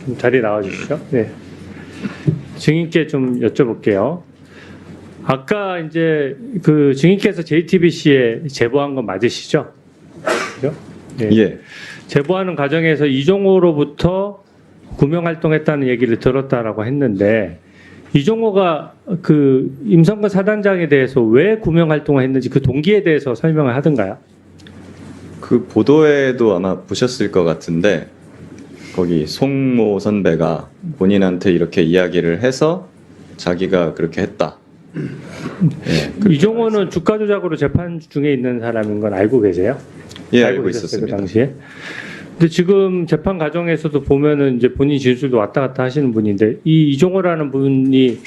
좀 자리 나와주시죠. 네. 증인께 좀 여쭤볼게요. 아까 이제 그 증인께서 JTBC에 제보한 건 맞으시죠? 그죠? 네. 예. 제보하는 과정에서 이종호로부터 구명 활동했다는 얘기를 들었다라고 했는데 이종호가 그 임성근 사단장에 대해서 왜 구명 활동을 했는지 그 동기에 대해서 설명을 하던가요? 그 보도에도 아마 보셨을 것 같은데 거기 송모 선배가 본인한테 이렇게 이야기를 해서 자기가 그렇게 했다. 예, 이종호는 주가 조작으로 재판 중에 있는 사람인 건 알고 계세요? 예, 알고 계셨어요, 있었습니다. 그 당시에. 근데 지금 재판 과정에서도 보면은 이제 본인 진술도 왔다 갔다 하시는 분인데 이 이종호라는 분이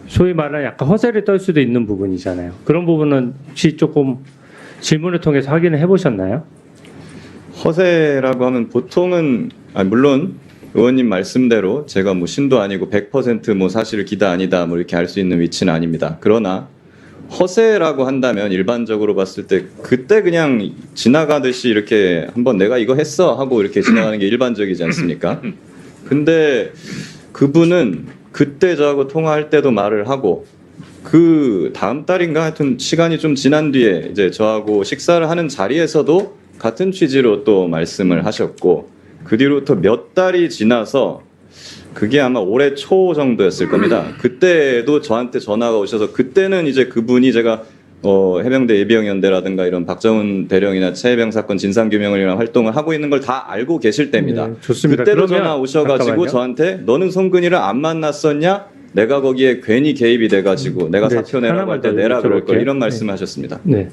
소위 말하는 약간 허세를 떨 수도 있는 부분이잖아요. 그런 부분은 혹시 조금 질문을 통해서 확인을 해보셨나요? 허세라고 하면 보통은 물론 의원님 말씀대로 제가 뭐 신도 아니고 100% 사실을 기다 아니다 뭐 이렇게 알 수 있는 위치는 아닙니다. 그러나 허세라고 한다면 일반적으로 봤을 때 그때 그냥 지나가듯이 이렇게 한번 내가 이거 했어 하고 이렇게 지나가는 게 일반적이지 않습니까? 근데 그분은 그때 저하고 통화할 때도 말을 하고 그 다음 달인가 하여튼 시간이 좀 지난 뒤에 이제 저하고 식사를 하는 자리에서도 같은 취지로 또 말씀을 하셨고 그 뒤로부터 몇 달이 지나서 그게 아마 올해 초 정도였을 겁니다. 그때도 저한테 전화가 오셔서 그때는 이제 그분이 제가 해병대 예비역연대라든가 이런 박정훈 대령이나 최해병 사건 진상규명을 위한 활동을 하고 있는 걸 다 알고 계실 때입니다. 네, 좋습니다. 그때도 그러면 전화 오셔가지고 잠깐만요. 저한테 너는 송근이를 안 만났었냐? 내가 거기에 괜히 개입이 돼가지고 내가 네, 사표 내라고 하나만 할 때 더 내라 그럴 걸 여쭤볼게요. 이런 네. 말씀하셨습니다. 네.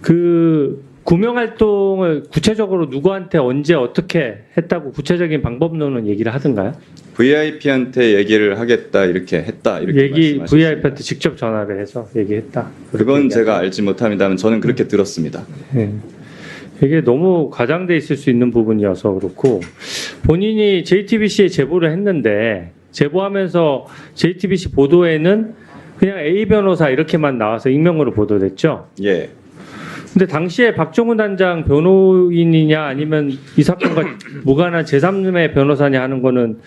그 구명 활동을 구체적으로 누구한테 언제 어떻게 했다고 구체적인 방법론은 얘기를 하던가요? VIP한테 얘기를 하겠다 이렇게 했다 이렇게 얘기 말씀하셨습니다. VIP한테 직접 전화를 해서 얘기했다. 그건 제가 알지 못합니다만 저는 그렇게 들었습니다. 네. 이게 너무 과장돼 있을 수 있는 부분이어서 그렇고 본인이 JTBC에 제보를 했는데 제보하면서 JTBC 보도에는 그냥 A 변호사 이렇게만 나와서 익명으로 보도됐죠. 예. 근데 당시에 박종훈 단장 변호인이냐 아니면 이 사건과 무관한 제3의 변호사냐 하는 거는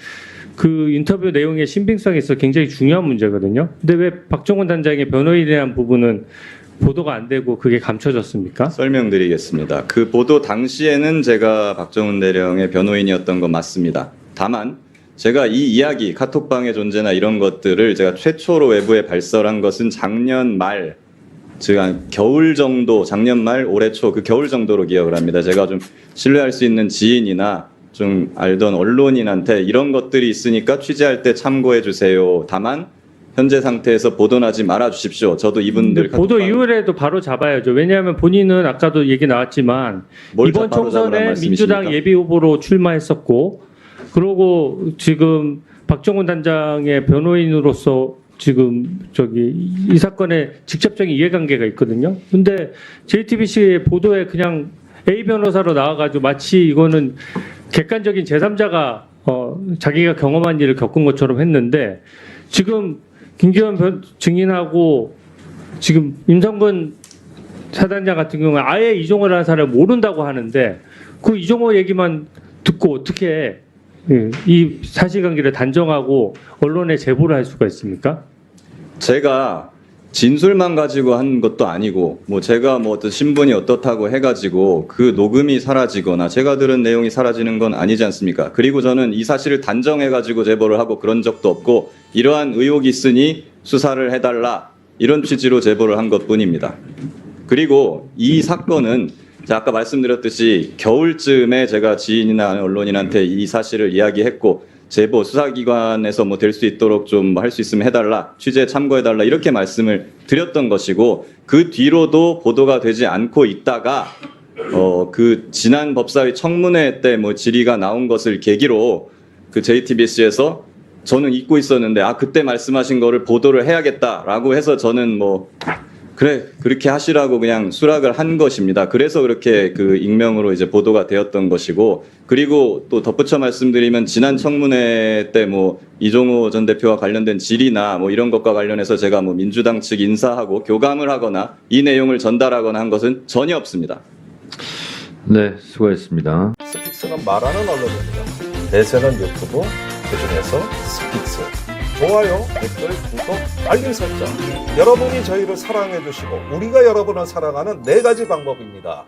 그 인터뷰 내용의 신빙성에 있어 굉장히 중요한 문제거든요. 근데 왜 박종훈 단장의 변호인이라는 부분은 보도가 안 되고 그게 감춰졌습니까? 설명드리겠습니다. 그 보도 당시에는 제가 박정훈 대령의 변호인이었던 건 맞습니다. 다만 제가 이 이야기 카톡방의 존재나 이런 것들을 제가 최초로 외부에 발설한 것은 작년 말 즉 한 겨울 정도 작년 말 올해 초 그 겨울 정도로 기억을 합니다. 제가 좀 신뢰할 수 있는 지인이나 좀 알던 언론인한테 이런 것들이 있으니까 취재할 때 참고해 주세요. 다만 현재 상태에서 보도하지 말아 주십시오. 저도 이분들 보도 카톡방- 이후에도 바로 잡아야죠. 왜냐하면 본인은 아까도 얘기 나왔지만 뭘 이번 바로 잡으란 총선에 말씀이십니까? 민주당 예비 후보로 출마했었고 그러고 지금 박정훈 단장의 변호인으로서 지금 이 사건에 직접적인 이해관계가 있거든요. 근데 JTBC 보도에 그냥 A 변호사로 나와가지고 마치 이거는 객관적인 제3자가 자기가 경험한 일을 겪은 것처럼 했는데 지금 김기현 증인하고 지금 임성근 사단장 같은 경우는 아예 이종호라는 사람을 모른다고 하는데 그 이종호 얘기만 듣고 어떻게 이 사실관계를 단정하고 언론에 제보를 할 수가 있습니까? 제가 진술만 가지고 한 것도 아니고 뭐 제가 뭐 어떤 신분이 어떻다고 해가지고 그 녹음이 사라지거나 제가 들은 내용이 사라지는 건 아니지 않습니까? 그리고 저는 이 사실을 단정해가지고 제보를 하고 그런 적도 없고 이러한 의혹이 있으니 수사를 해달라 이런 취지로 제보를 한 것뿐입니다. 그리고 이 사건은 제가 아까 말씀드렸듯이 겨울쯤에 제가 지인이나 언론인한테 이 사실을 이야기했고 제보 수사기관에서 뭐 될 수 있도록 좀 할 수 있으면 해달라 취재에 참고해달라 이렇게 말씀을 드렸던 것이고 그 뒤로도 보도가 되지 않고 있다가 그 지난 법사위 청문회 때 뭐 질의가 나온 것을 계기로 그 JTBC에서 저는 잊고 있었는데 그때 말씀하신 거를 보도를 해야겠다라고 해서 저는 뭐 그래 그렇게 하시라고 그냥 수락을 한 것입니다. 그래서 그렇게 그 익명으로 이제 보도가 되었던 것이고 그리고 또 덧붙여 말씀드리면 지난 청문회 때 뭐 이종호 전 대표와 관련된 질의나 뭐 이런 것과 관련해서 제가 뭐 민주당 측 인사하고 교감을 하거나 이 내용을 전달하거나 한 것은 전혀 없습니다. 네, 수고했습니다. 스픽스는 말하는 언론입니다. 대세는 유튜브, 그중에서 스피츠. 좋아요, 댓글, 구독, 알림 설정. 여러분이 저희를 사랑해 주시고 우리가 여러분을 사랑하는 4가지 방법입니다.